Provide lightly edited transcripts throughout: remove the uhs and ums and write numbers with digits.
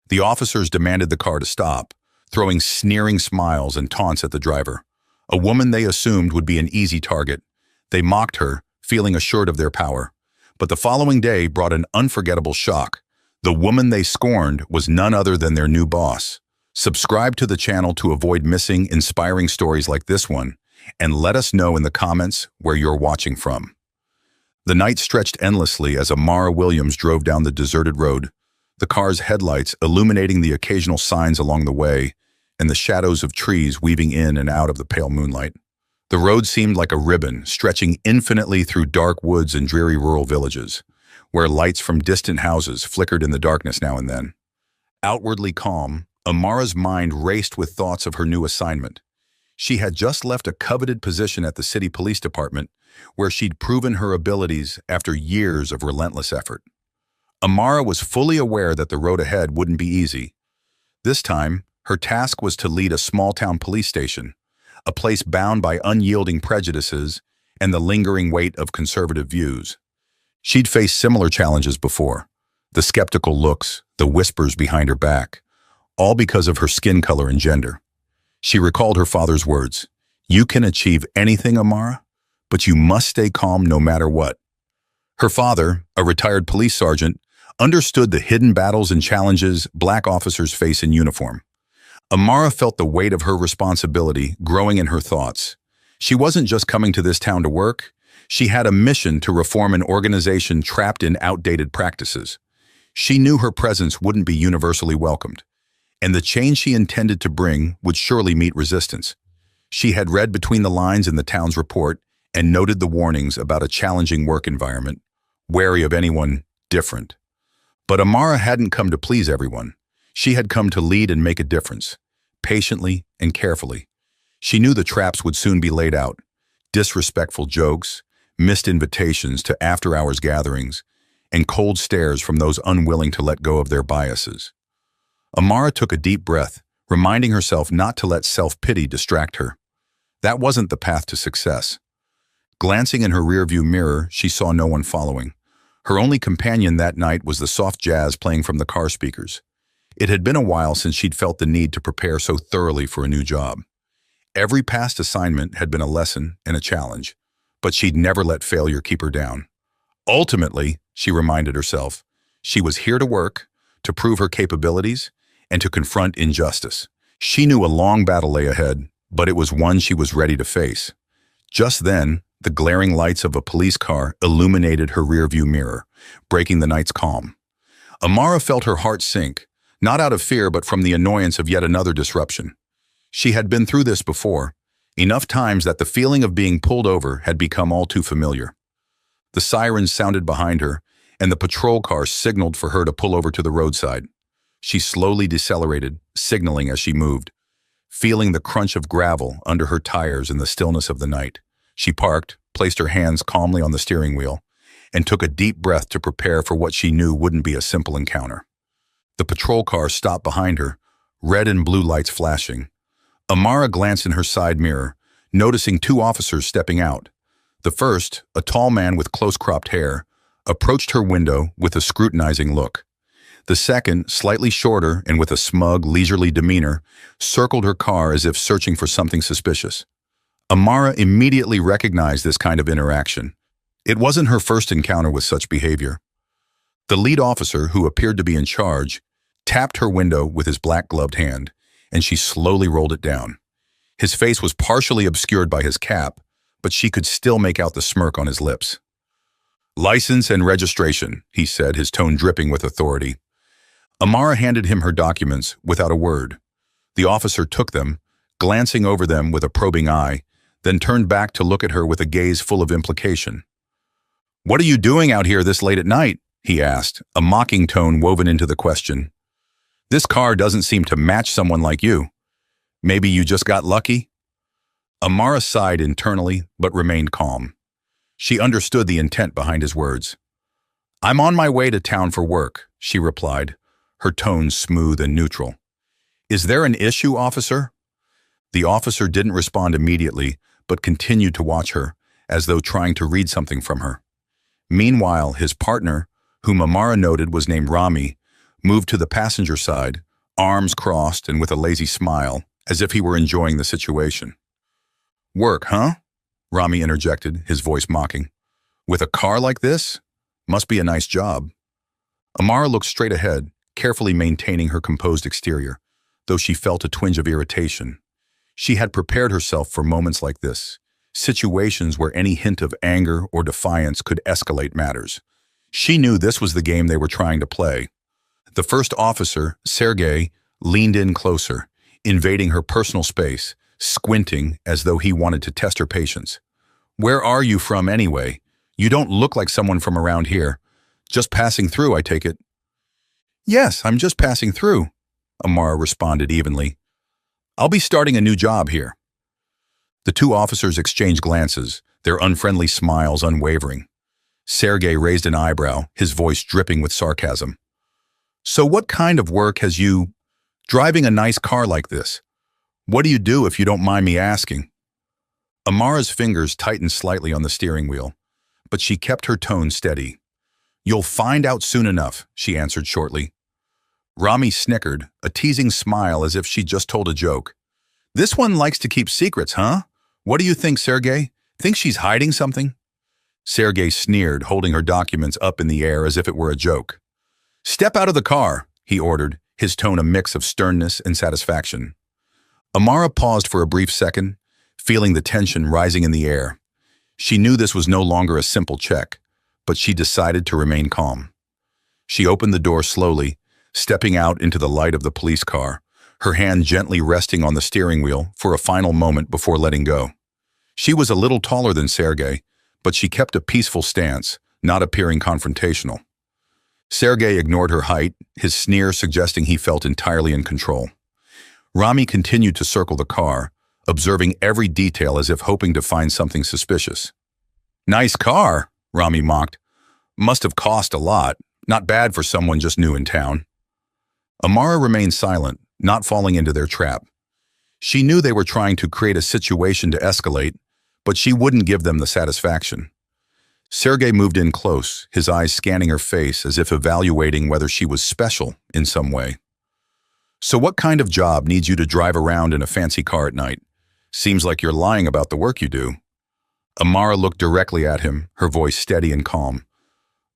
The officers demanded the car to stop, throwing sneering smiles and taunts at the driver. A woman they assumed would be an easy target. They mocked her, feeling assured of their power. But the following day brought an unforgettable shock. The woman they scorned was none other than their new boss. Subscribe to the channel to avoid missing inspiring stories like this one, and let us know in the comments where you're watching from. The night stretched endlessly as Amara Williams drove down the deserted road, the car's headlights illuminating the occasional signs along the way, and the shadows of trees weaving in and out of the pale moonlight. The road seemed like a ribbon, stretching infinitely through dark woods and dreary rural villages, where lights from distant houses flickered in the darkness now and then. Outwardly calm, Amara's mind raced with thoughts of her new assignment. She had just left a coveted position at the city police department, where she'd proven her abilities after years of relentless effort. Amara was fully aware that the road ahead wouldn't be easy. This time, her task was to lead a small-town police station, a place bound by unyielding prejudices and the lingering weight of conservative views. She'd faced similar challenges before, the skeptical looks, the whispers behind her back, all because of her skin color and gender. She recalled her father's words, "You can achieve anything, Amara, but you must stay calm no matter what." Her father, a retired police sergeant, understood the hidden battles and challenges black officers face in uniform. Amara felt the weight of her responsibility growing in her thoughts. She wasn't just coming to this town to work. She had a mission to reform an organization trapped in outdated practices. She knew her presence wouldn't be universally welcomed, and the change she intended to bring would surely meet resistance. She had read between the lines in the town's report and noted the warnings about a challenging work environment, wary of anyone different. But Amara hadn't come to please everyone. She had come to lead and make a difference, patiently and carefully. She knew the traps would soon be laid out: disrespectful jokes, missed invitations to after-hours gatherings, and cold stares from those unwilling to let go of their biases. Amara took a deep breath, reminding herself not to let self-pity distract her. That wasn't the path to success. Glancing in her rearview mirror, she saw no one following. Her only companion that night was the soft jazz playing from the car speakers. It had been a while since she'd felt the need to prepare so thoroughly for a new job. Every past assignment had been a lesson and a challenge, but she'd never let failure keep her down. Ultimately, she reminded herself, she was here to work, to prove her capabilities, and to confront injustice. She knew a long battle lay ahead, but it was one she was ready to face. Just then, the glaring lights of a police car illuminated her rearview mirror, breaking the night's calm. Amara felt her heart sink, not out of fear but from the annoyance of yet another disruption. She had been through this before, enough times that the feeling of being pulled over had become all too familiar. The sirens sounded behind her, and the patrol car signaled for her to pull over to the roadside. She slowly decelerated, signaling as she moved, feeling the crunch of gravel under her tires in the stillness of the night. She parked, placed her hands calmly on the steering wheel, and took a deep breath to prepare for what she knew wouldn't be a simple encounter. The patrol car stopped behind her, red and blue lights flashing. Amara glanced in her side mirror, noticing two officers stepping out. The first, a tall man with close-cropped hair, approached her window with a scrutinizing look. The second, slightly shorter and with a smug, leisurely demeanor, circled her car as if searching for something suspicious. Amara immediately recognized this kind of interaction. It wasn't her first encounter with such behavior. The lead officer, who appeared to be in charge, tapped her window with his black-gloved hand, and she slowly rolled it down. His face was partially obscured by his cap, but she could still make out the smirk on his lips. "License and registration," he said, his tone dripping with authority. Amara handed him her documents without a word. The officer took them, glancing over them with a probing eye, then turned back to look at her with a gaze full of implication. "What are you doing out here this late at night?" he asked, a mocking tone woven into the question. "This car doesn't seem to match someone like you. Maybe you just got lucky?" Amara sighed internally, but remained calm. She understood the intent behind his words. "I'm on my way to town for work," she replied, her tone smooth and neutral. "Is there an issue, officer?" The officer didn't respond immediately, but continued to watch her, as though trying to read something from her. Meanwhile, his partner, whom Amara noted was named Rami, moved to the passenger side, arms crossed and with a lazy smile, as if he were enjoying the situation. "Work, huh?" Rami interjected, his voice mocking. "With a car like this? Must be a nice job." Amara looked straight ahead, carefully maintaining her composed exterior, though she felt a twinge of irritation. She had prepared herself for moments like this, situations where any hint of anger or defiance could escalate matters. She knew this was the game they were trying to play. The first officer, Sergei, leaned in closer, invading her personal space, squinting as though he wanted to test her patience. "Where are you from anyway? You don't look like someone from around here. Just passing through, I take it." "Yes, I'm just passing through," Amara responded evenly. "I'll be starting a new job here." The two officers exchanged glances, their unfriendly smiles unwavering. Sergei raised an eyebrow, his voice dripping with sarcasm. "So what kind of work has you driving a nice car like this? What do you do if you don't mind me asking?" Amara's fingers tightened slightly on the steering wheel, but she kept her tone steady. "You'll find out soon enough," she answered shortly. Rami snickered, a teasing smile as if she'd just told a joke. "This one likes to keep secrets, huh? What do you think, Sergei? Think she's hiding something?" Sergei sneered, holding her documents up in the air as if it were a joke. "Step out of the car," he ordered, his tone a mix of sternness and satisfaction. Amara paused for a brief second, feeling the tension rising in the air. She knew this was no longer a simple check, but she decided to remain calm. She opened the door slowly, stepping out into the light of the police car, her hand gently resting on the steering wheel for a final moment before letting go. She was a little taller than Sergei, but she kept a peaceful stance, not appearing confrontational. Sergei ignored her height, his sneer suggesting he felt entirely in control. Rami continued to circle the car, observing every detail as if hoping to find something suspicious. "Nice car," Rami mocked. "Must have cost a lot. Not bad for someone just new in town." Amara remained silent, not falling into their trap. She knew they were trying to create a situation to escalate, but she wouldn't give them the satisfaction. Sergei moved in close, his eyes scanning her face as if evaluating whether she was special in some way. "So what kind of job needs you to drive around in a fancy car at night? Seems like you're lying about the work you do." Amara looked directly at him, her voice steady and calm.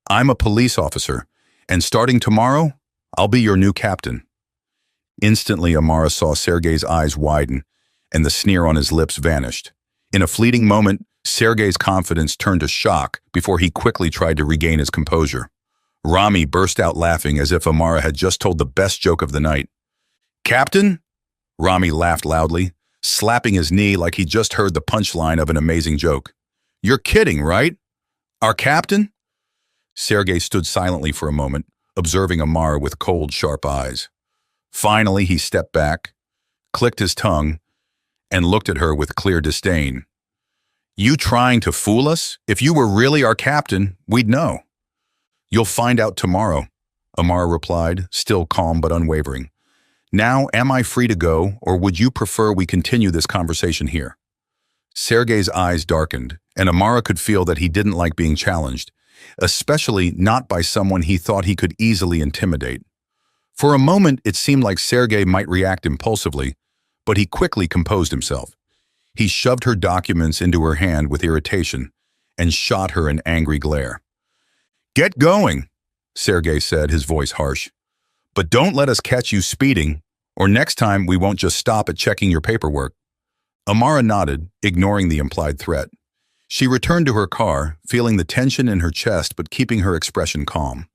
"I'm a police officer, and starting tomorrow, I'll be your new captain." Instantly, Amara saw Sergei's eyes widen, and the sneer on his lips vanished. In a fleeting moment, Sergei's confidence turned to shock before he quickly tried to regain his composure. Rami burst out laughing as if Amara had just told the best joke of the night. "Captain?" Rami laughed loudly, slapping his knee like he just heard the punchline of an amazing joke. "You're kidding, right? Our captain?" Sergei stood silently for a moment, observing Amara with cold, sharp eyes. Finally, he stepped back, clicked his tongue, and looked at her with clear disdain. "You trying to fool us? If you were really our captain, we'd know." "You'll find out tomorrow," Amara replied, still calm but unwavering. "Now, am I free to go, or would you prefer we continue this conversation here?" Sergei's eyes darkened, and Amara could feel that he didn't like being challenged, especially not by someone he thought he could easily intimidate. For a moment, it seemed like Sergei might react impulsively, but he quickly composed himself. He shoved her documents into her hand with irritation and shot her an angry glare. "Get going," Sergei said, his voice harsh. "But don't let us catch you speeding, or next time we won't just stop at checking your paperwork." Amara nodded, ignoring the implied threat. She returned to her car, feeling the tension in her chest but keeping her expression calm.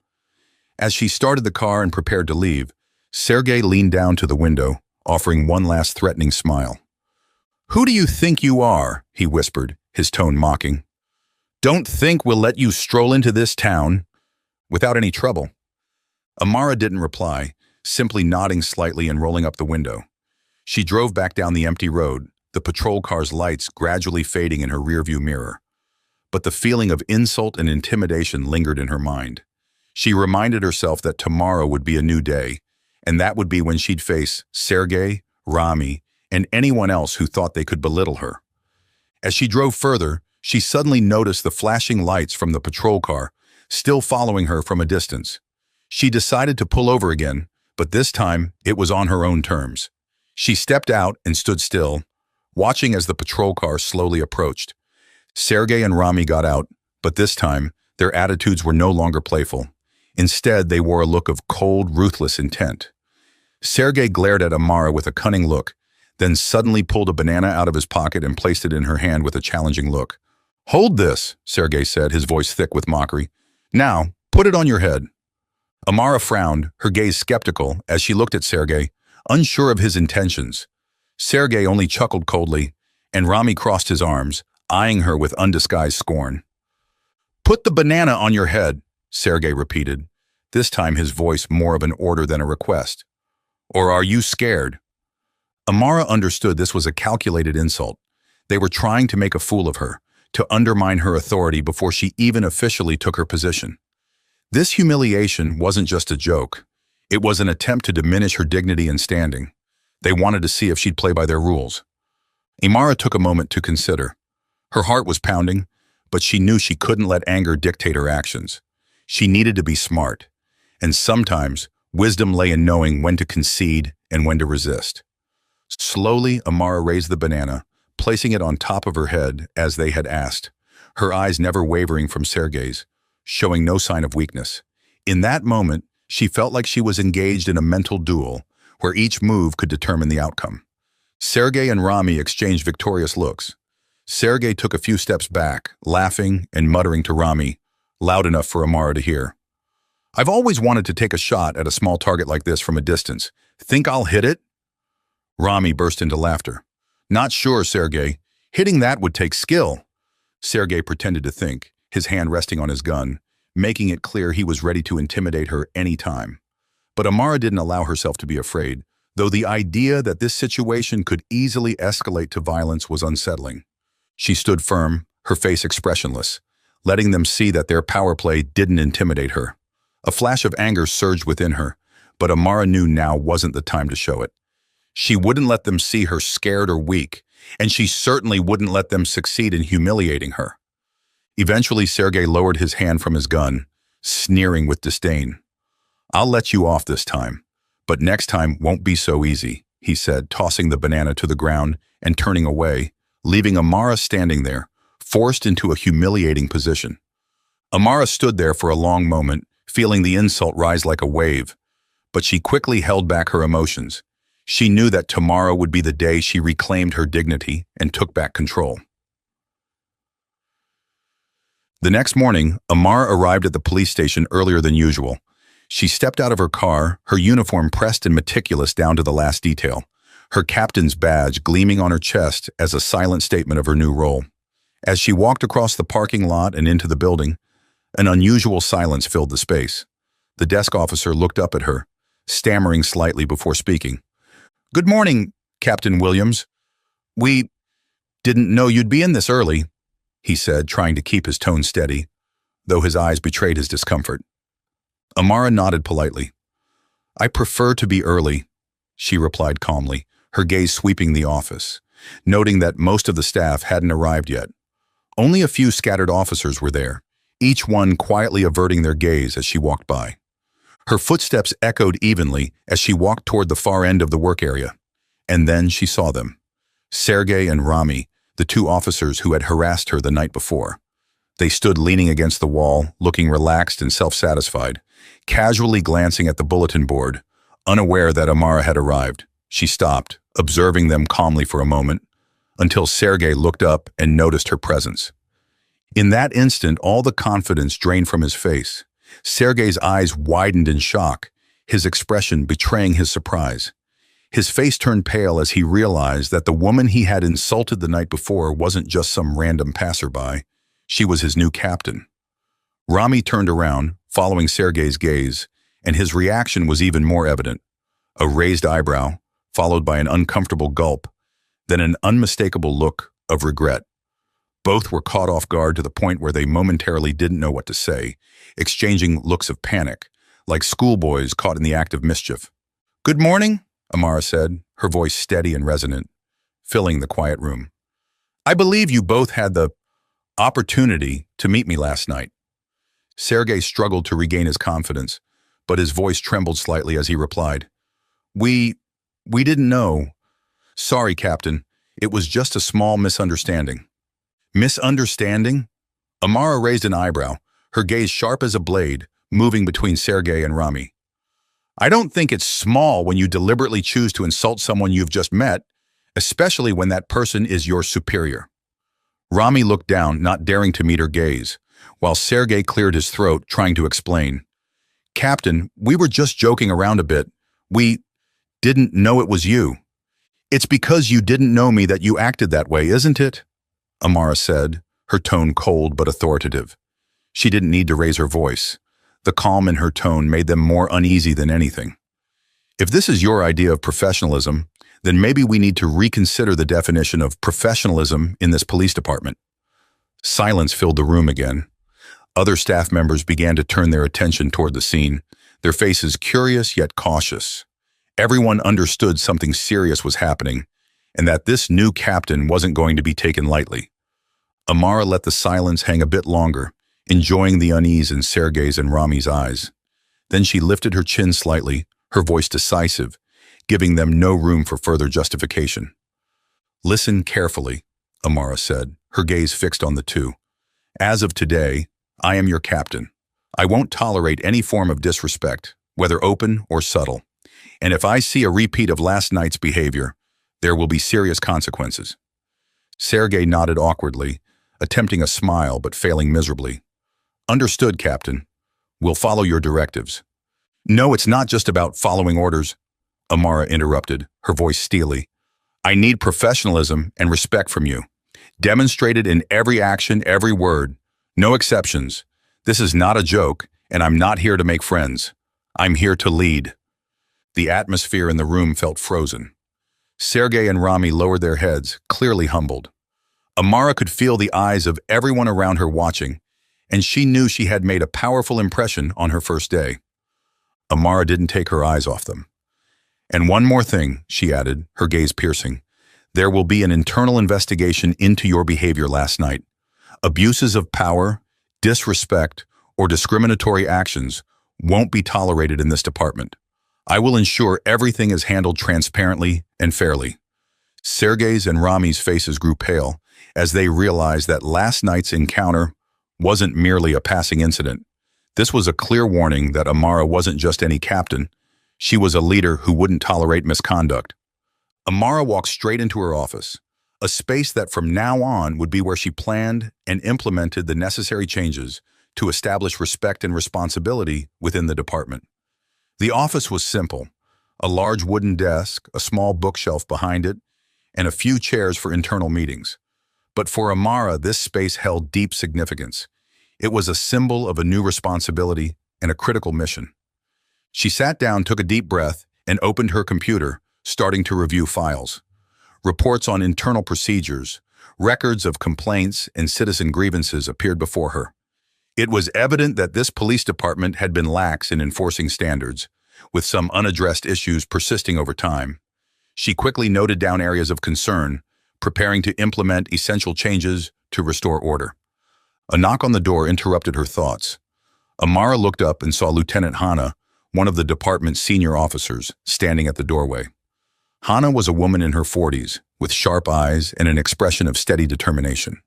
As she started the car and prepared to leave, Sergei leaned down to the window, offering one last threatening smile. "Who do you think you are?" he whispered, his tone mocking. "Don't think we'll let you stroll into this town without any trouble." Amara didn't reply, simply nodding slightly and rolling up the window. She drove back down the empty road, the patrol car's lights gradually fading in her rearview mirror. But the feeling of insult and intimidation lingered in her mind. She reminded herself that tomorrow would be a new day, and that would be when she'd face Sergei, Rami, and anyone else who thought they could belittle her. As she drove further, she suddenly noticed the flashing lights from the patrol car, still following her from a distance. She decided to pull over again, but this time it was on her own terms. She stepped out and stood still, watching as the patrol car slowly approached. Sergey and Rami got out, but this time, their attitudes were no longer playful. Instead, they wore a look of cold, ruthless intent. Sergey glared at Amara with a cunning look, then suddenly pulled a banana out of his pocket and placed it in her hand with a challenging look. "Hold this," Sergey said, his voice thick with mockery. "Now, put it on your head." Amara frowned, her gaze skeptical, as she looked at Sergey, unsure of his intentions. Sergey only chuckled coldly, and Rami crossed his arms, eyeing her with undisguised scorn. "Put the banana on your head," Sergey repeated, this time his voice more of an order than a request. "Or are you scared?" Amara understood this was a calculated insult. They were trying to make a fool of her, to undermine her authority before she even officially took her position. This humiliation wasn't just a joke. It was an attempt to diminish her dignity and standing. They wanted to see if she'd play by their rules. Amara took a moment to consider. Her heart was pounding, but she knew she couldn't let anger dictate her actions. She needed to be smart, and sometimes wisdom lay in knowing when to concede and when to resist. Slowly, Amara raised the banana, placing it on top of her head as they had asked, her eyes never wavering from Sergey's, showing no sign of weakness. In that moment, she felt like she was engaged in a mental duel where each move could determine the outcome. Sergey and Rami exchanged victorious looks. Sergey took a few steps back, laughing and muttering to Rami, loud enough for Amara to hear. "I've always wanted to take a shot at a small target like this from a distance. Think I'll hit it?" Rami burst into laughter. "Not sure, Sergey. Hitting that would take skill." Sergey pretended to think, his hand resting on his gun, making it clear he was ready to intimidate her any time. But Amara didn't allow herself to be afraid, though the idea that this situation could easily escalate to violence was unsettling. She stood firm, her face expressionless, letting them see that their power play didn't intimidate her. A flash of anger surged within her, but Amara knew now wasn't the time to show it. She wouldn't let them see her scared or weak, and she certainly wouldn't let them succeed in humiliating her. Eventually, Sergey lowered his hand from his gun, sneering with disdain. "I'll let you off this time, but next time won't be so easy," he said, tossing the banana to the ground and turning away, leaving Amara standing there, forced into a humiliating position. Amara stood there for a long moment, feeling the insult rise like a wave, but she quickly held back her emotions. She knew that tomorrow would be the day she reclaimed her dignity and took back control. The next morning, Amara arrived at the police station earlier than usual. She stepped out of her car, her uniform pressed and meticulous down to the last detail, her captain's badge gleaming on her chest as a silent statement of her new role. As she walked across the parking lot and into the building, an unusual silence filled the space. The desk officer looked up at her, stammering slightly before speaking. "Good morning, Captain Williams. We didn't know you'd be in this early," he said, trying to keep his tone steady, though his eyes betrayed his discomfort. Amara nodded politely. "I prefer to be early," she replied calmly, her gaze sweeping the office, noting that most of the staff hadn't arrived yet. Only a few scattered officers were there, each one quietly averting their gaze as she walked by. Her footsteps echoed evenly as she walked toward the far end of the work area. And then she saw them. Sergey and Rami, the two officers who had harassed her the night before. They stood leaning against the wall, looking relaxed and self-satisfied, casually glancing at the bulletin board, unaware that Amara had arrived. She stopped, observing them calmly for a moment, until Sergey looked up and noticed her presence. In that instant, all the confidence drained from his face. Sergey's eyes widened in shock, his expression betraying his surprise. His face turned pale as he realized that the woman he had insulted the night before wasn't just some random passerby. She was his new captain. Rami turned around, following Sergey's gaze, and his reaction was even more evident. A raised eyebrow, followed by an uncomfortable gulp, then an unmistakable look of regret. Both were caught off guard to the point where they momentarily didn't know what to say, exchanging looks of panic, like schoolboys caught in the act of mischief. "Good morning," Amara said, her voice steady and resonant, filling the quiet room. "I believe you both had the opportunity to meet me last night." Sergey struggled to regain his confidence, but his voice trembled slightly as he replied, We didn't know. Sorry, Captain. It was just a small misunderstanding. Misunderstanding? Amara raised an eyebrow, her gaze sharp as a blade, moving between Sergei and Rami. I don't think it's small when you deliberately choose to insult someone you've just met, especially when that person is your superior. Rami looked down, not daring to meet her gaze, while Sergei cleared his throat, trying to explain. Captain, we were just joking around a bit. We didn't know it was you. It's because you didn't know me that you acted that way, isn't it? Amara said, her tone cold but authoritative. She didn't need to raise her voice. The calm in her tone made them more uneasy than anything. If this is your idea of professionalism, then maybe we need to reconsider the definition of professionalism in this police department. Silence filled the room again. Other staff members began to turn their attention toward the scene, their faces curious yet cautious. Everyone understood something serious was happening, and that this new captain wasn't going to be taken lightly. Amara let the silence hang a bit longer, enjoying the unease in Sergei's and Rami's eyes. Then she lifted her chin slightly, her voice decisive, giving them no room for further justification. Listen carefully, Amara said, her gaze fixed on the two. As of today, I am your captain. I won't tolerate any form of disrespect, whether open or subtle. And if I see a repeat of last night's behavior, there will be serious consequences. Sergei nodded awkwardly, attempting a smile but failing miserably. Understood, Captain. We'll follow your directives. No, it's not just about following orders, Amara interrupted, her voice steely. I need professionalism and respect from you, demonstrated in every action, every word. No exceptions. This is not a joke, and I'm not here to make friends. I'm here to lead. The atmosphere in the room felt frozen. Sergei and Rami lowered their heads, clearly humbled. Amara could feel the eyes of everyone around her watching, and she knew she had made a powerful impression on her first day. Amara didn't take her eyes off them. And one more thing, she added, her gaze piercing. There will be an internal investigation into your behavior last night. Abuses of power, disrespect, or discriminatory actions won't be tolerated in this department. I will ensure everything is handled transparently and fairly. Sergei's and Rami's faces grew pale as they realized that last night's encounter wasn't merely a passing incident. This was a clear warning that Amara wasn't just any captain. She was a leader who wouldn't tolerate misconduct. Amara walked straight into her office, a space that from now on would be where she planned and implemented the necessary changes to establish respect and responsibility within the department. The office was simple, a large wooden desk, a small bookshelf behind it, and a few chairs for internal meetings. But for Amara, this space held deep significance. It was a symbol of a new responsibility and a critical mission. She sat down, took a deep breath, and opened her computer, starting to review files. Reports on internal procedures, records of complaints, and citizen grievances appeared before her. It was evident that this police department had been lax in enforcing standards, with some unaddressed issues persisting over time. She quickly noted down areas of concern, preparing to implement essential changes to restore order. A knock on the door interrupted her thoughts. Amara looked up and saw Lieutenant Hannah, one of the department's senior officers, standing at the doorway. Hannah was a woman in her 40s, with sharp eyes and an expression of steady determination.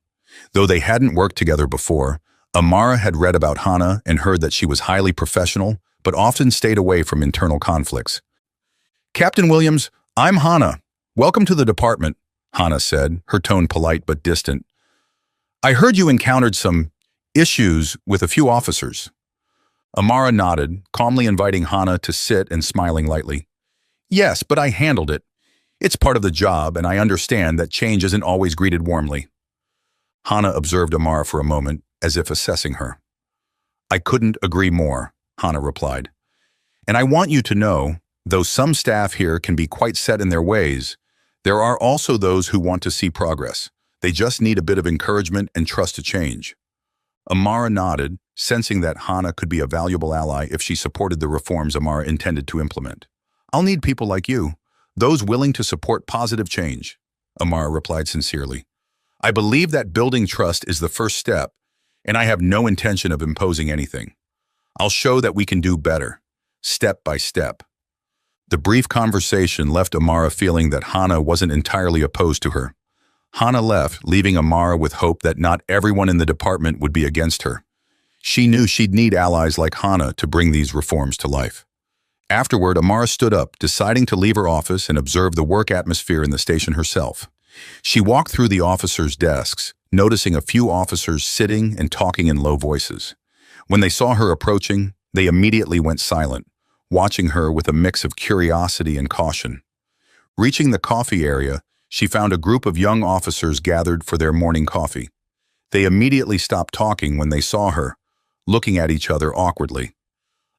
Though they hadn't worked together before, Amara had read about Hannah and heard that she was highly professional, but often stayed away from internal conflicts. Captain Williams, I'm Hannah. Welcome to the department, Hannah said, her tone polite but distant. I heard you encountered some issues with a few officers. Amara nodded, calmly inviting Hannah to sit and smiling lightly. Yes, but I handled it. It's part of the job, and I understand that change isn't always greeted warmly. Hannah observed Amara for a moment, as if assessing her. I couldn't agree more, Hannah replied. And I want you to know, though some staff here can be quite set in their ways, there are also those who want to see progress. They just need a bit of encouragement and trust to change. Amara nodded, sensing that Hannah could be a valuable ally if she supported the reforms Amara intended to implement. I'll need people like you, those willing to support positive change, Amara replied sincerely. I believe that building trust is the first step, and I have no intention of imposing anything. I'll show that we can do better, step by step. The brief conversation left Amara feeling that Hannah wasn't entirely opposed to her. Hannah left, leaving Amara with hope that not everyone in the department would be against her. She knew she'd need allies like Hannah to bring these reforms to life. Afterward, Amara stood up, deciding to leave her office and observe the work atmosphere in the station herself. She walked through the officers' desks, noticing a few officers sitting and talking in low voices. When they saw her approaching, they immediately went silent, watching her with a mix of curiosity and caution. Reaching the coffee area, she found a group of young officers gathered for their morning coffee. They immediately stopped talking when they saw her, looking at each other awkwardly.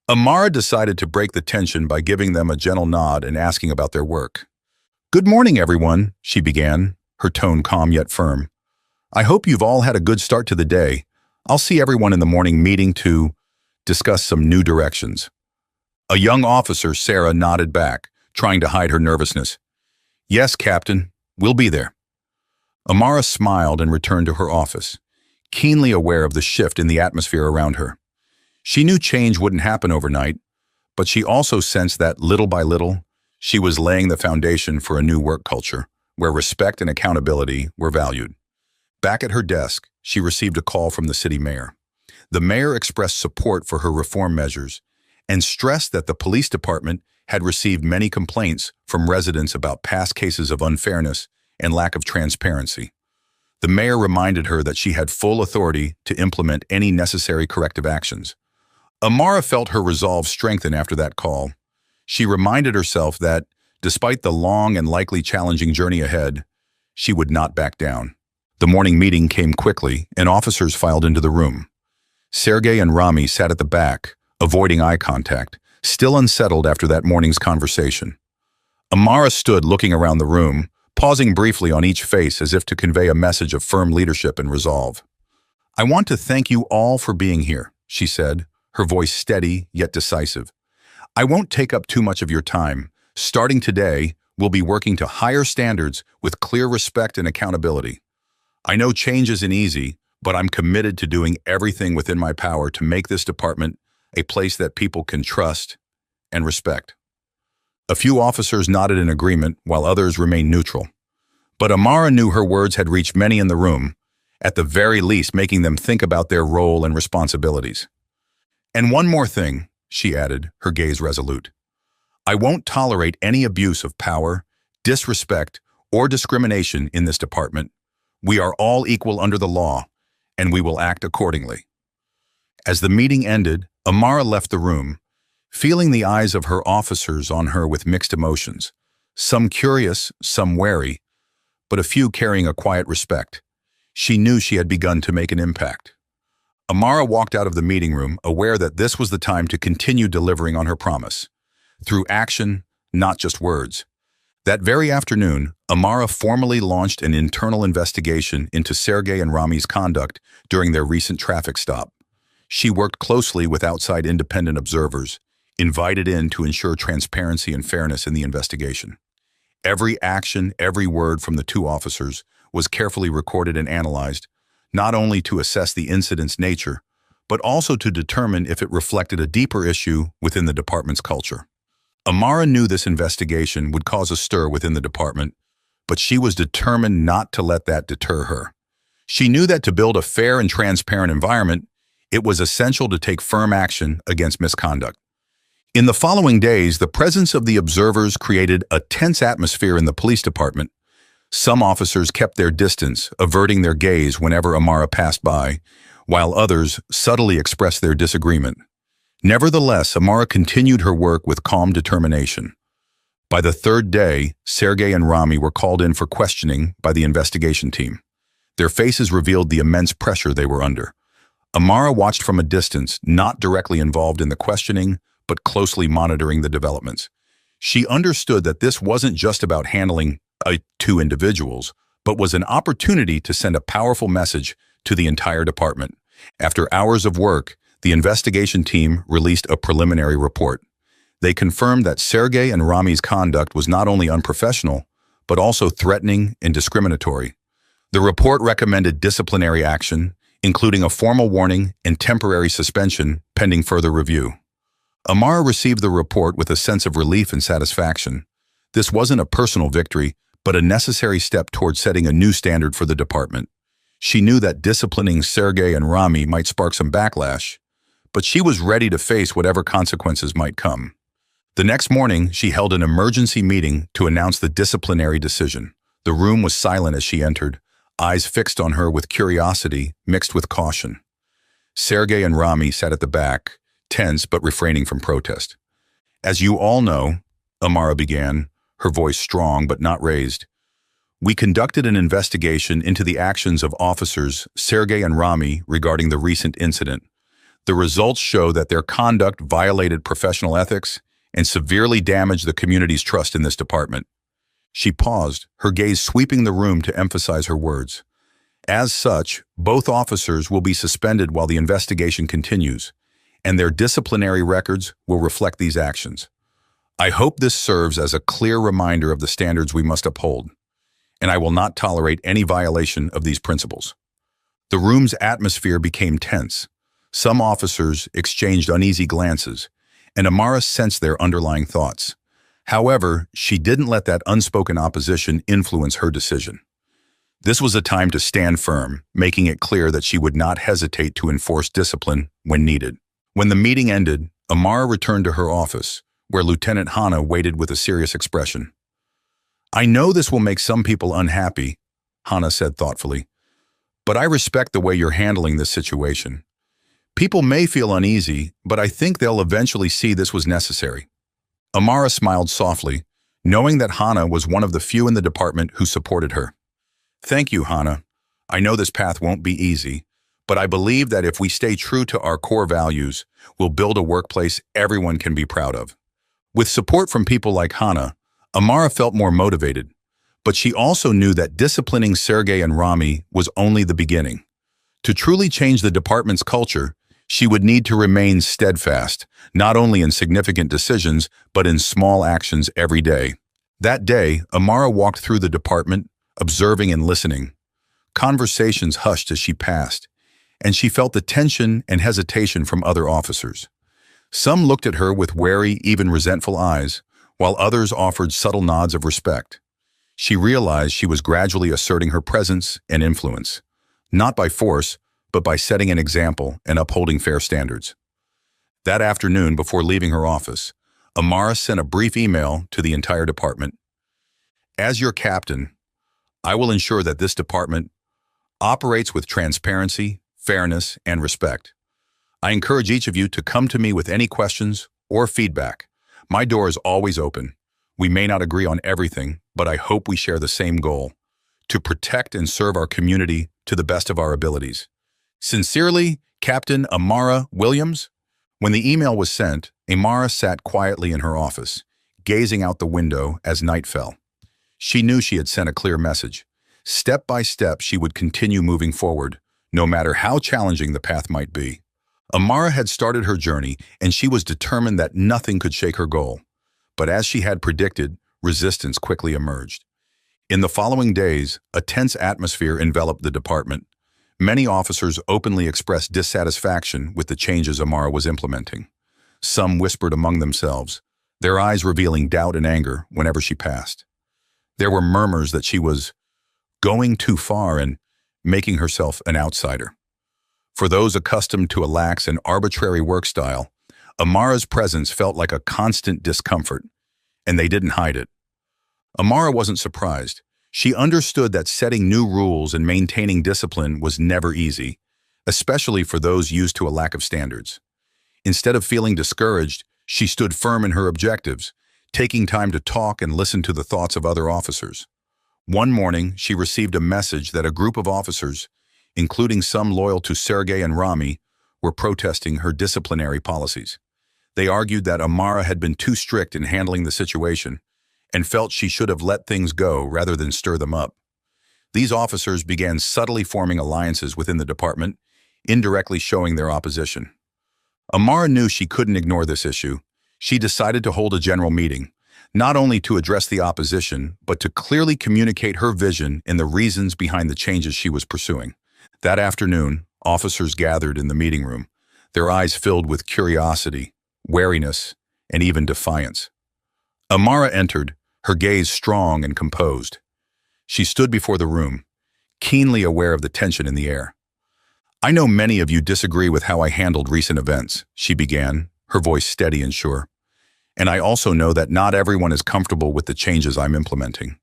Amara decided to break the tension by giving them a gentle nod and asking about their work. "Good morning, everyone," she began, her tone calm yet firm. "I hope you've all had a good start to the day. I'll see everyone in the morning meeting to discuss some new directions." A young officer, Sarah, nodded back, trying to hide her nervousness. "Yes, Captain, we'll be there." Amara smiled and returned to her office, keenly aware of the shift in the atmosphere around her. She knew change wouldn't happen overnight, but she also sensed that, little by little, she was laying the foundation for a new work culture, where respect and accountability were valued. Back at her desk, she received a call from the city mayor. The mayor expressed support for her reform measures and stressed that the police department had received many complaints from residents about past cases of unfairness and lack of transparency. The mayor reminded her that she had full authority to implement any necessary corrective actions. Amara felt her resolve strengthen after that call. She reminded herself that, despite the long and likely challenging journey ahead, she would not back down. The morning meeting came quickly, and officers filed into the room. Sergey and Rami sat at the back, avoiding eye contact, still unsettled after that morning's conversation. Amara stood looking around the room, pausing briefly on each face as if to convey a message of firm leadership and resolve. "I want to thank you all for being here," she said, her voice steady yet decisive. "I won't take up too much of your time. Starting today, we'll be working to higher standards with clear respect and accountability. I know change isn't easy, but I'm committed to doing everything within my power to make this department a place that people can trust and respect." A few officers nodded in agreement while others remained neutral. But Amara knew her words had reached many in the room, at the very least making them think about their role and responsibilities. "And one more thing," she added, her gaze resolute. "I won't tolerate any abuse of power, disrespect, or discrimination in this department. We are all equal under the law, and we will act accordingly." As the meeting ended, Amara left the room, feeling the eyes of her officers on her with mixed emotions, some curious, some wary, but a few carrying a quiet respect. She knew she had begun to make an impact. Amara walked out of the meeting room, aware that this was the time to continue delivering on her promise, through action, not just words. That very afternoon, Amara formally launched an internal investigation into Sergey and Rami's conduct during their recent traffic stop. She worked closely with outside independent observers, invited in to ensure transparency and fairness in the investigation. Every action, every word from the two officers was carefully recorded and analyzed, not only to assess the incident's nature, but also to determine if it reflected a deeper issue within the department's culture. Amara knew this investigation would cause a stir within the department, but she was determined not to let that deter her. She knew that to build a fair and transparent environment, it was essential to take firm action against misconduct. In the following days, the presence of the observers created a tense atmosphere in the police department. Some officers kept their distance, averting their gaze whenever Amara passed by, while others subtly expressed their disagreement. Nevertheless, Amara continued her work with calm determination. By the third day, Sergey and Rami were called in for questioning by the investigation team. Their faces revealed the immense pressure they were under. Amara watched from a distance, not directly involved in the questioning, but closely monitoring the developments. She understood that this wasn't just about handling two individuals, but was an opportunity to send a powerful message to the entire department. After hours of work, the investigation team released a preliminary report. They confirmed that Sergey and Rami's conduct was not only unprofessional, but also threatening and discriminatory. The report recommended disciplinary action, including a formal warning and temporary suspension pending further review. Amara received the report with a sense of relief and satisfaction. This wasn't a personal victory, but a necessary step toward setting a new standard for the department. She knew that disciplining Sergey and Rami might spark some backlash, but she was ready to face whatever consequences might come. The next morning, she held an emergency meeting to announce the disciplinary decision. The room was silent as she entered, eyes fixed on her with curiosity mixed with caution. Sergey and Rami sat at the back, tense but refraining from protest. "As you all know," Amara began, her voice strong but not raised, "we conducted an investigation into the actions of officers Sergey and Rami regarding the recent incident. The results show that their conduct violated professional ethics and severely damaged the community's trust in this department." She paused, her gaze sweeping the room to emphasize her words. "As such, both officers will be suspended while the investigation continues, and their disciplinary records will reflect these actions. I hope this serves as a clear reminder of the standards we must uphold, and I will not tolerate any violation of these principles." The room's atmosphere became tense. Some officers exchanged uneasy glances, and Amara sensed their underlying thoughts. However, she didn't let that unspoken opposition influence her decision. This was a time to stand firm, making it clear that she would not hesitate to enforce discipline when needed. When the meeting ended, Amara returned to her office, where Lieutenant Hanna waited with a serious expression. "I know this will make some people unhappy," Hanna said thoughtfully, "but I respect the way you're handling this situation. People may feel uneasy, but I think they'll eventually see this was necessary." Amara smiled softly, knowing that Hanna was one of the few in the department who supported her. "Thank you, Hanna. I know this path won't be easy, but I believe that if we stay true to our core values, we'll build a workplace everyone can be proud of." With support from people like Hanna, Amara felt more motivated, but she also knew that disciplining Sergey and Rami was only the beginning. To truly change the department's culture, she would need to remain steadfast, not only in significant decisions, but in small actions every day. That day, Amara walked through the department, observing and listening. Conversations hushed as she passed, and she felt the tension and hesitation from other officers. Some looked at her with wary, even resentful eyes, while others offered subtle nods of respect. She realized she was gradually asserting her presence and influence, not by force, but by setting an example and upholding fair standards. That afternoon, before leaving her office, Amara sent a brief email to the entire department. "As your captain, I will ensure that this department operates with transparency, fairness, and respect. I encourage each of you to come to me with any questions or feedback. My door is always open. We may not agree on everything, but I hope we share the same goal: to protect and serve our community to the best of our abilities. Sincerely, Captain Amara Williams." When the email was sent, Amara sat quietly in her office, gazing out the window as night fell. She knew she had sent a clear message. Step by step, she would continue moving forward, no matter how challenging the path might be. Amara had started her journey, and she was determined that nothing could shake her goal. But as she had predicted, resistance quickly emerged. In the following days, a tense atmosphere enveloped the department. Many officers openly expressed dissatisfaction with the changes Amara was implementing. Some whispered among themselves, their eyes revealing doubt and anger whenever she passed. There were murmurs that she was going too far and making herself an outsider. For those accustomed to a lax and arbitrary work style, Amara's presence felt like a constant discomfort, and they didn't hide it. Amara wasn't surprised. She understood that setting new rules and maintaining discipline was never easy, especially for those used to a lack of standards. Instead of feeling discouraged, she stood firm in her objectives, taking time to talk and listen to the thoughts of other officers. One morning, she received a message that a group of officers, including some loyal to Sergey and Rami, were protesting her disciplinary policies. They argued that Amara had been too strict in handling the situation and felt she should have let things go rather than stir them up. These officers began subtly forming alliances within the department, indirectly showing their opposition. Amara knew she couldn't ignore this issue. She decided to hold a general meeting, not only to address the opposition, but to clearly communicate her vision and the reasons behind the changes she was pursuing. That afternoon, officers gathered in the meeting room, their eyes filled with curiosity, wariness, and even defiance. Amara entered, her gaze strong and composed. She stood before the room, keenly aware of the tension in the air. "I know many of you disagree with how I handled recent events," she began, her voice steady and sure. "And I also know that not everyone is comfortable with the changes I'm implementing."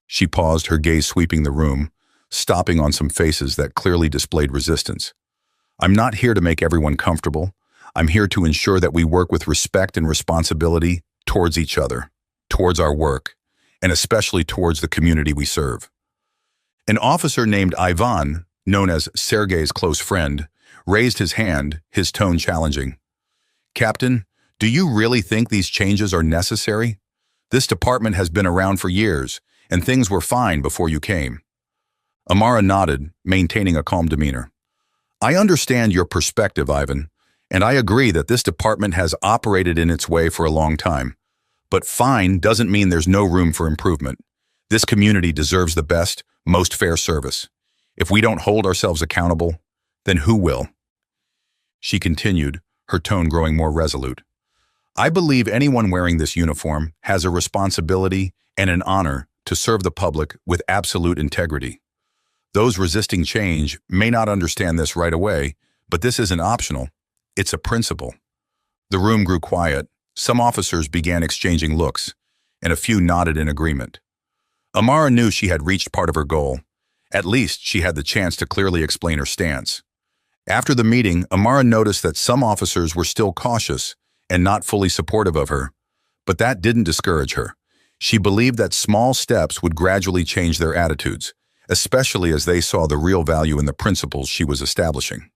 She paused, her gaze sweeping the room, stopping on some faces that clearly displayed resistance. "I'm not here to make everyone comfortable. I'm here to ensure that we work with respect and responsibility towards each other, towards our work, and especially towards the community we serve." An officer named Ivan, known as Sergei's close friend, raised his hand, his tone challenging. "Captain, do you really think these changes are necessary? This department has been around for years, and things were fine before you came." Amara nodded, maintaining a calm demeanor. "I understand your perspective, Ivan, and I agree that this department has operated in its way for a long time. But fine doesn't mean there's no room for improvement. This community deserves the best, most fair service. If we don't hold ourselves accountable, then who will?" She continued, her tone growing more resolute. "I believe anyone wearing this uniform has a responsibility and an honor to serve the public with absolute integrity. Those resisting change may not understand this right away, but this isn't optional. It's a principle." The room grew quiet. Some officers began exchanging looks, and a few nodded in agreement. Amara knew she had reached part of her goal. At least she had the chance to clearly explain her stance. After the meeting, Amara noticed that some officers were still cautious and not fully supportive of her, but that didn't discourage her. She believed that small steps would gradually change their attitudes, especially as they saw the real value in the principles she was establishing.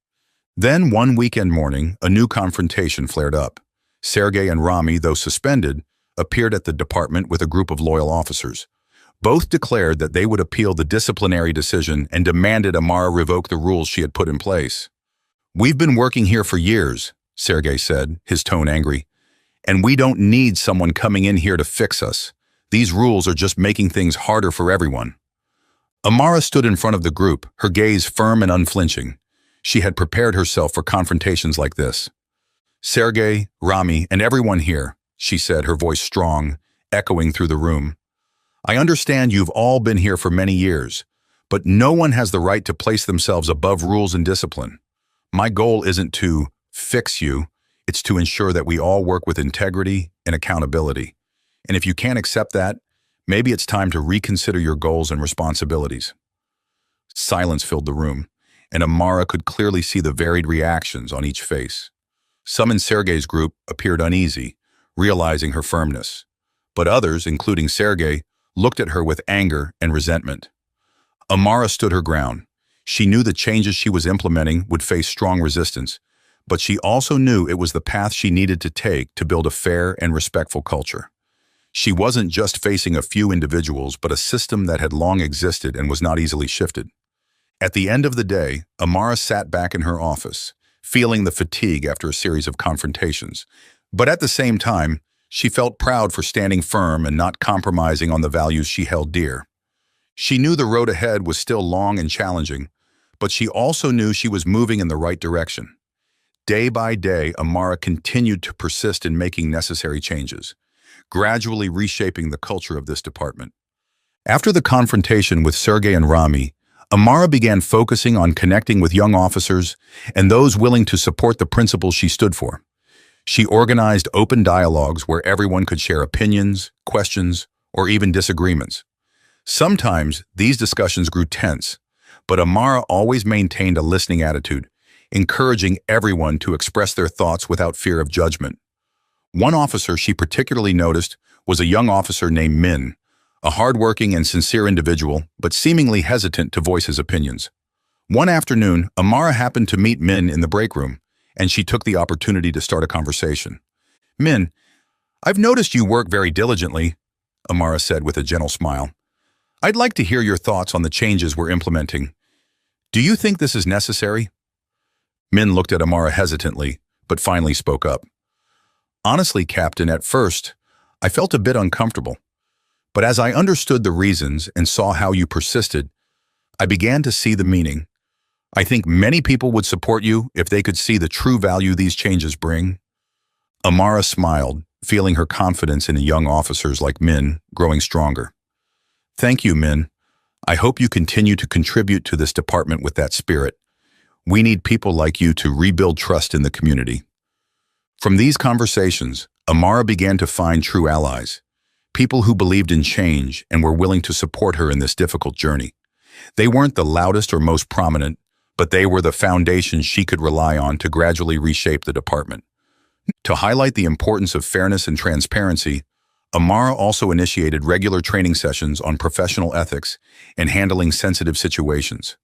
Then, one weekend morning, a new confrontation flared up. Sergei and Rami, though suspended, appeared at the department with a group of loyal officers. Both declared that they would appeal the disciplinary decision and demanded Amara revoke the rules she had put in place. "We've been working here for years," Sergei said, his tone angry, "and we don't need someone coming in here to fix us. These rules are just making things harder for everyone." Amara stood in front of the group, her gaze firm and unflinching. She had prepared herself for confrontations like this. "Sergei, Rami, and everyone here," she said, her voice strong, echoing through the room. "I understand you've all been here for many years, but no one has the right to place themselves above rules and discipline. My goal isn't to fix you, it's to ensure that we all work with integrity and accountability. And if you can't accept that, maybe it's time to reconsider your goals and responsibilities." Silence filled the room, and Amara could clearly see the varied reactions on each face. Some in Sergei's group appeared uneasy, realizing her firmness. But others, including Sergei, looked at her with anger and resentment. Amara stood her ground. She knew the changes she was implementing would face strong resistance, but she also knew it was the path she needed to take to build a fair and respectful culture. She wasn't just facing a few individuals, but a system that had long existed and was not easily shifted. At the end of the day, Amara sat back in her office, feeling the fatigue after a series of confrontations. But at the same time, she felt proud for standing firm and not compromising on the values she held dear. She knew the road ahead was still long and challenging, but she also knew she was moving in the right direction. Day by day, Amara continued to persist in making necessary changes, gradually reshaping the culture of this department. After the confrontation with Sergei and Rami, Amara began focusing on connecting with young officers and those willing to support the principles she stood for. She organized open dialogues where everyone could share opinions, questions, or even disagreements. Sometimes these discussions grew tense, but Amara always maintained a listening attitude, encouraging everyone to express their thoughts without fear of judgment. One officer she particularly noticed was a young officer named Min, a hardworking and sincere individual, but seemingly hesitant to voice his opinions. One afternoon, Amara happened to meet Min in the break room, and she took the opportunity to start a conversation. "Min, I've noticed you work very diligently," Amara said with a gentle smile. "I'd like to hear your thoughts on the changes we're implementing. Do you think this is necessary?" Min looked at Amara hesitantly, but finally spoke up. "Honestly, Captain, at first, I felt a bit uncomfortable. But as I understood the reasons and saw how you persisted, I began to see the meaning. I think many people would support you if they could see the true value these changes bring." Amara smiled, feeling her confidence in young officers like Min growing stronger. Thank you, Min. I hope you continue to contribute to this department with that spirit. We need people like you to rebuild trust in the community. From these conversations, Amara began to find true allies, people who believed in change and were willing to support her in this difficult journey. They weren't the loudest or most prominent, but they were the foundation she could rely on to gradually reshape the department. To highlight the importance of fairness and transparency, Amara also initiated regular training sessions on professional ethics and handling sensitive situations.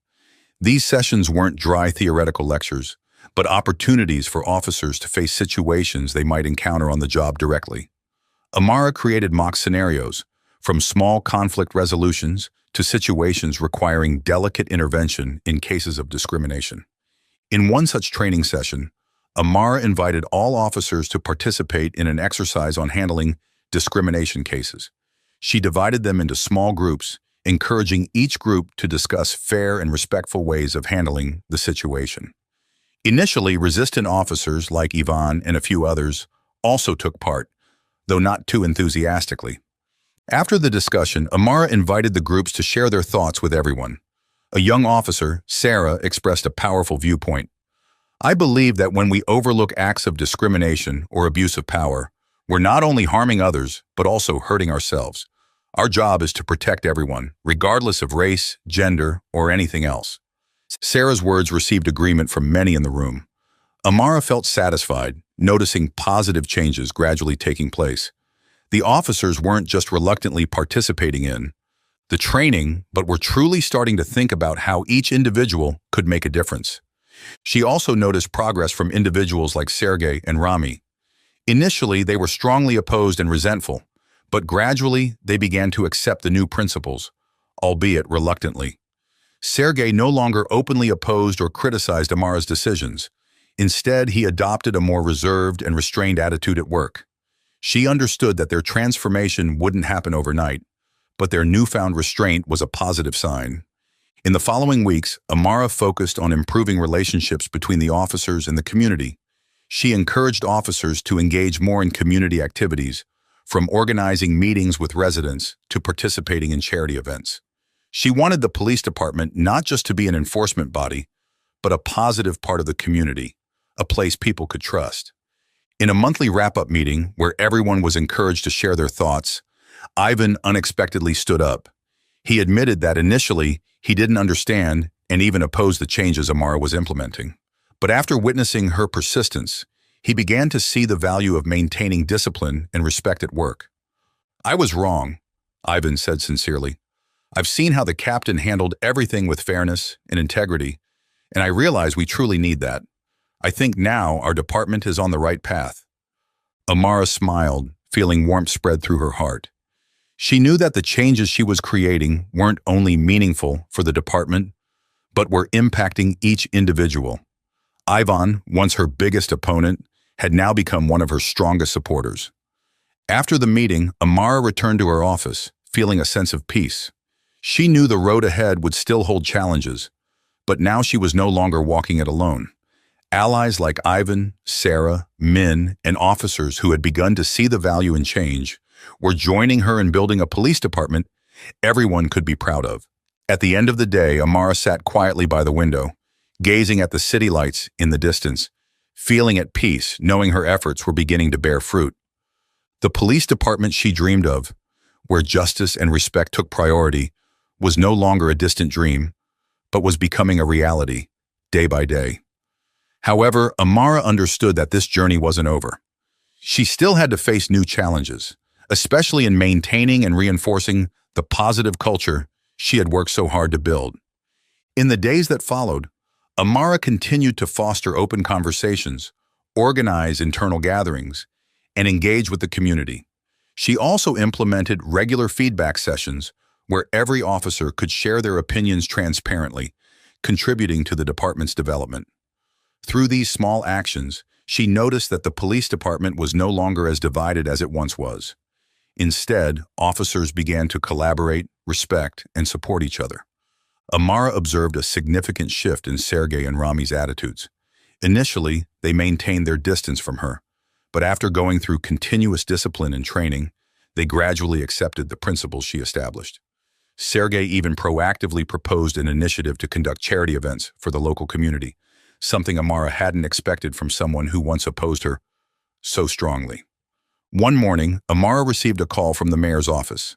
These sessions weren't dry theoretical lectures, but opportunities for officers to face situations they might encounter on the job directly. Amara created mock scenarios, from small conflict resolutions to situations requiring delicate intervention in cases of discrimination. In one such training session, Amara invited all officers to participate in an exercise on handling discrimination cases. She divided them into small groups, encouraging each group to discuss fair and respectful ways of handling the situation. Initially, resistant officers like Ivan and a few others also took part, though not too enthusiastically. After the discussion, Amara invited the groups to share their thoughts with everyone. A young officer, Sarah, expressed a powerful viewpoint. I believe that when we overlook acts of discrimination or abuse of power, we're not only harming others, but also hurting ourselves. Our job is to protect everyone, regardless of race, gender, or anything else. Sarah's words received agreement from many in the room. Amara felt satisfied, noticing positive changes gradually taking place. The officers weren't just reluctantly participating in the training, but were truly starting to think about how each individual could make a difference. She also noticed progress from individuals like Sergey and Rami. Initially, they were strongly opposed and resentful, but gradually they began to accept the new principles, albeit reluctantly. Sergey no longer openly opposed or criticized Amara's decisions. Instead, he adopted a more reserved and restrained attitude at work. She understood that their transformation wouldn't happen overnight, but their newfound restraint was a positive sign. In the following weeks, Amara focused on improving relationships between the officers and the community. She encouraged officers to engage more in community activities, from organizing meetings with residents to participating in charity events. She wanted the police department not just to be an enforcement body, but a positive part of the community, a place people could trust. In a monthly wrap-up meeting where everyone was encouraged to share their thoughts, Ivan unexpectedly stood up. He admitted that initially he didn't understand and even opposed the changes Amara was implementing. But after witnessing her persistence, he began to see the value of maintaining discipline and respect at work. I was wrong, Ivan said sincerely. I've seen how the captain handled everything with fairness and integrity, and I realize we truly need that. I think now our department is on the right path. Amara smiled, feeling warmth spread through her heart. She knew that the changes she was creating weren't only meaningful for the department, but were impacting each individual. Ivan, once her biggest opponent, had now become one of her strongest supporters. After the meeting, Amara returned to her office, feeling a sense of peace. She knew the road ahead would still hold challenges, but now she was no longer walking it alone. Allies like Ivan, Sarah, Min, and officers who had begun to see the value in change were joining her in building a police department everyone could be proud of. At the end of the day, Amara sat quietly by the window, gazing at the city lights in the distance, feeling at peace, knowing her efforts were beginning to bear fruit. The police department she dreamed of, where justice and respect took priority, was no longer a distant dream, but was becoming a reality, day by day. However, Amara understood that this journey wasn't over. She still had to face new challenges, especially in maintaining and reinforcing the positive culture she had worked so hard to build. In the days that followed, Amara continued to foster open conversations, organize internal gatherings, and engage with the community. She also implemented regular feedback sessions where every officer could share their opinions transparently, contributing to the department's development. Through these small actions, she noticed that the police department was no longer as divided as it once was. Instead, officers began to collaborate, respect, and support each other. Amara observed a significant shift in Sergey and Rami's attitudes. Initially, they maintained their distance from her, But after going through continuous discipline and training, they gradually accepted the principles she established. Sergey even proactively proposed an initiative to conduct charity events for the local community, something Amara hadn't expected from someone who once opposed her so strongly. One morning, Amara received a call from the mayor's office.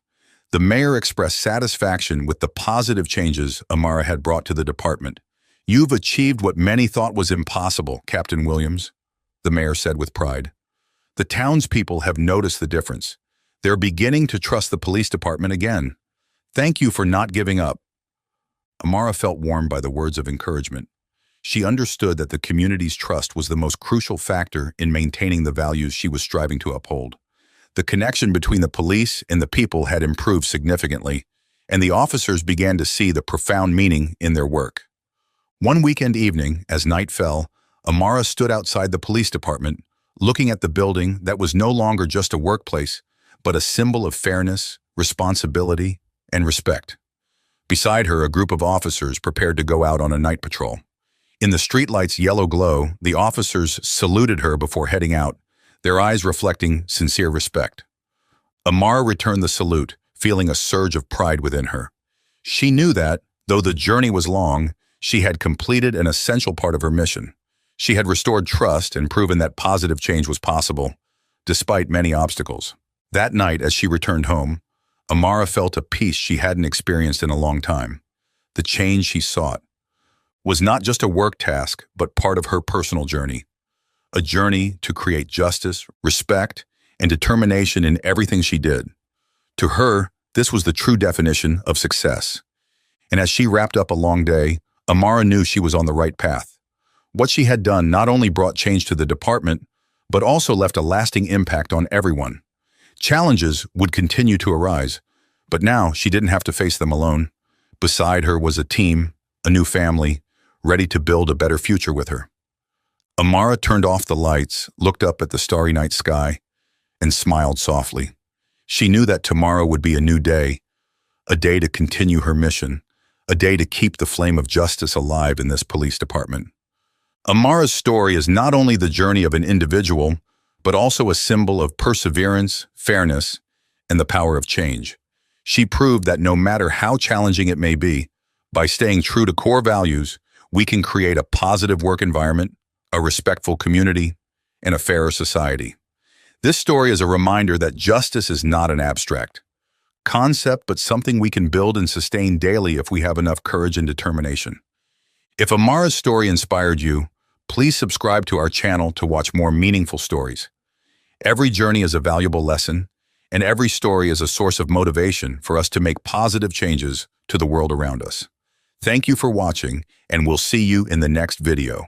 The mayor expressed satisfaction with the positive changes Amara had brought to the department. "You've achieved what many thought was impossible, Captain Williams," the mayor said with pride. "The townspeople have noticed the difference. They're beginning to trust the police department again. Thank you for not giving up." Amara felt warmed by the words of encouragement. She understood that the community's trust was the most crucial factor in maintaining the values she was striving to uphold. The connection between the police and the people had improved significantly, and the officers began to see the profound meaning in their work. One weekend evening, as night fell, Amara stood outside the police department, looking at the building that was no longer just a workplace, but a symbol of fairness, responsibility, and respect. Beside her, a group of officers prepared to go out on a night patrol. In the streetlight's yellow glow, the officers saluted her before heading out, their eyes reflecting sincere respect. Amara returned the salute, feeling a surge of pride within her. She knew that, though the journey was long, she had completed an essential part of her mission. She had restored trust and proven that positive change was possible, despite many obstacles. That night, as she returned home, Amara felt a peace she hadn't experienced in a long time. The change she sought was not just a work task, but part of her personal journey. A journey to create justice, respect, and determination in everything she did. To her, this was the true definition of success. And as she wrapped up a long day, Amara knew she was on the right path. What she had done not only brought change to the department, but also left a lasting impact on everyone. Challenges would continue to arise, but now she didn't have to face them alone. Beside her was a team, a new family, ready to build a better future with her. Amara turned off the lights, looked up at the starry night sky, and smiled softly. She knew that tomorrow would be a new day, a day to continue her mission, a day to keep the flame of justice alive in this police department. Amara's story is not only the journey of an individual, but also a symbol of perseverance, fairness, and the power of change. She proved that no matter how challenging it may be, by staying true to core values, we can create a positive work environment, a respectful community, and a fairer society. This story is a reminder that justice is not an abstract concept, but something we can build and sustain daily if we have enough courage and determination. If Amara's story inspired you, please subscribe to our channel to watch more meaningful stories. Every journey is a valuable lesson, and every story is a source of motivation for us to make positive changes to the world around us. Thank you for watching, and we'll see you in the next video.